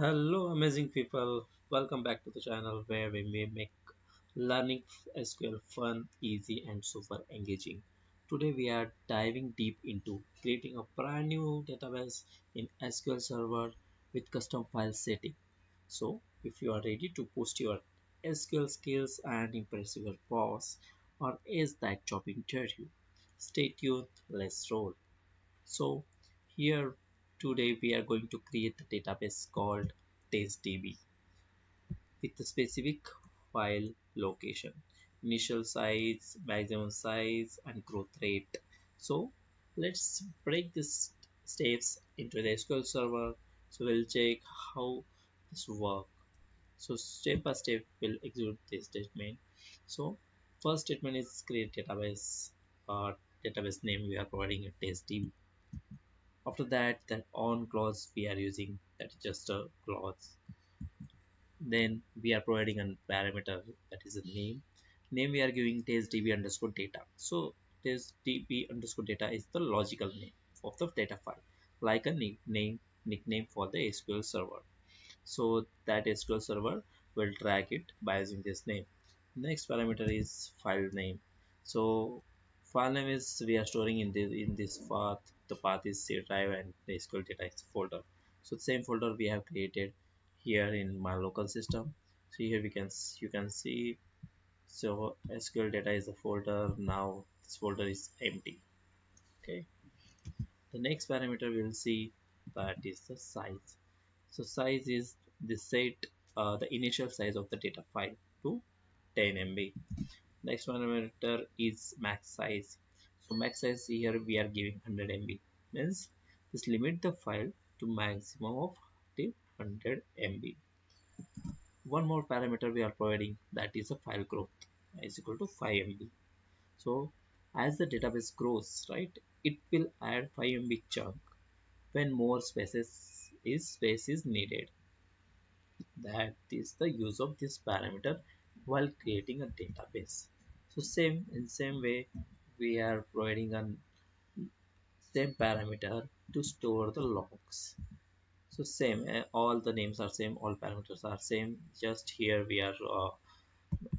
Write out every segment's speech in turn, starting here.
Hello, amazing people. Welcome back to the channel where we may make learning SQL fun, easy, and super engaging. Today, we are diving deep into creating a brand new database in SQL Server with custom file setting. So, if you are ready to post your SQL skills and impress your boss or ace that job interview, stay tuned. Let's roll. So here today we are going to create a database called testdb with a specific file location, initial size, maximum size, and growth rate. So let's break these steps into the SQL server. So we'll check how this works. So step by step we'll execute this statement. So first statement is create database. Database name we are providing a testdb. After that, that on clause we are using, that is just a clause. Then we are providing a parameter, that is a name we are giving testdb underscore data. So testdb underscore data is the logical name of the data file, like a nickname for the SQL server. So that SQL server will track it by using this name. Next parameter is file name. So file name is we are storing in this path. The path is C drive and the SQL data is folder. So the same folder we have created here in my local system. So here you can see, so SQL data is a folder. Now this folder is empty. Okay. The next parameter we'll see, that is the size. So size is the set the initial size of the data file to 10 MB. Next parameter is max size. So max size here we are giving 100 MB. Means this limit the file to maximum of 100 MB. One more parameter we are providing, that is a file growth is equal to 5 MB. So as the database grows, right, it will add 5 MB chunk when more space is needed. That is the use of this parameter while creating a database. So same way we are providing a same parameter to store the logs. So same, all the names are same, all parameters are same, just here we are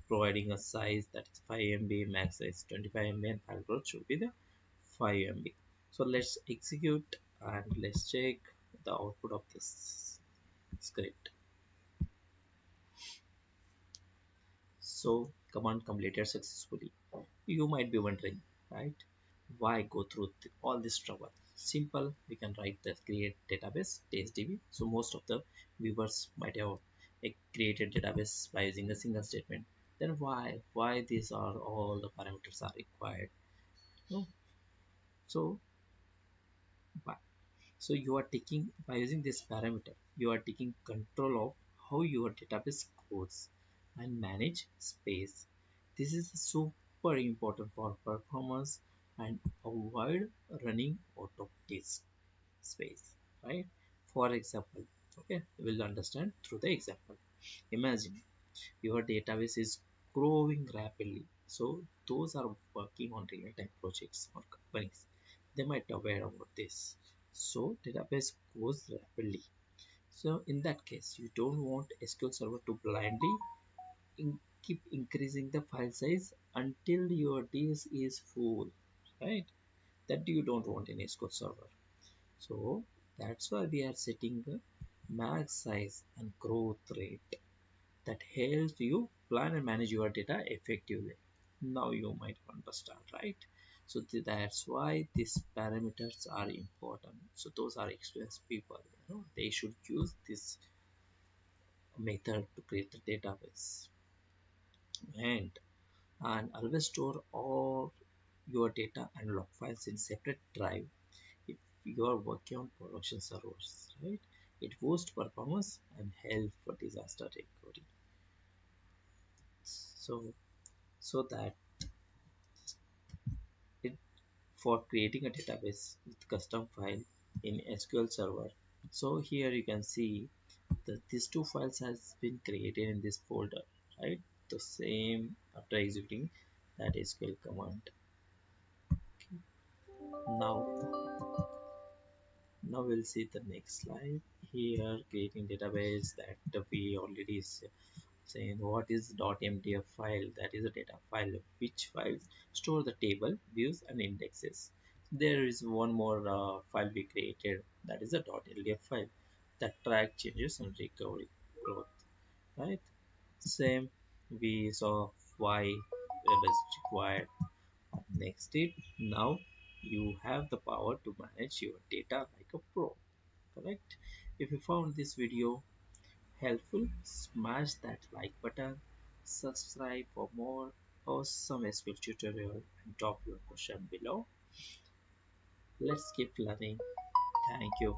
providing a size, that is 5 MB, max size 25 MB, and file growth should be the 5 MB. So let's execute and let's check the output of this script. So command completed successfully. You might be wondering, right? Why go through all this trouble? Simple, we can write the create database testdb. So most of the viewers might have a created database by using a single statement. Then why these are all the parameters are required? No. So why? So you are taking, by using this parameter, you are taking control of how your database goes and manage space. This is super important for performance and avoid running out of disk space, right? For example, okay, we'll understand through the example. Imagine your database is growing rapidly. So those are working on real-time projects or companies, they might aware about this. So database grows rapidly. So in that case, you don't want SQL Server to blindly keep increasing the file size until your disk is full, right? That you don't want in SQL Server. So that's why we are setting the max size and growth rate that helps you plan and manage your data effectively. Now you might understand, right? So that's why these parameters are important. So those are experienced people, they should use this method to create the database. And always store all your data and log files in separate drive if you are working on production servers, right? It boosts performance and help for disaster recovery. So so that it, for creating a database with custom file in SQL Server. So here you can see that these two files has been created in this folder, right? The same after executing that SQL command. Now we'll see the next slide. Here creating database that we already saying what is .mdf file. That is a data file which files store the table views and indexes. There is one more file we created, that is a .ldf file that track changes and recovery growth, right? Same we saw why web is required. Next step, now you have the power to manage your data like a pro. Correct? If you found this video helpful, smash that like button, subscribe for more awesome SQL tutorial, and drop your question below. Let's keep learning. Thank you.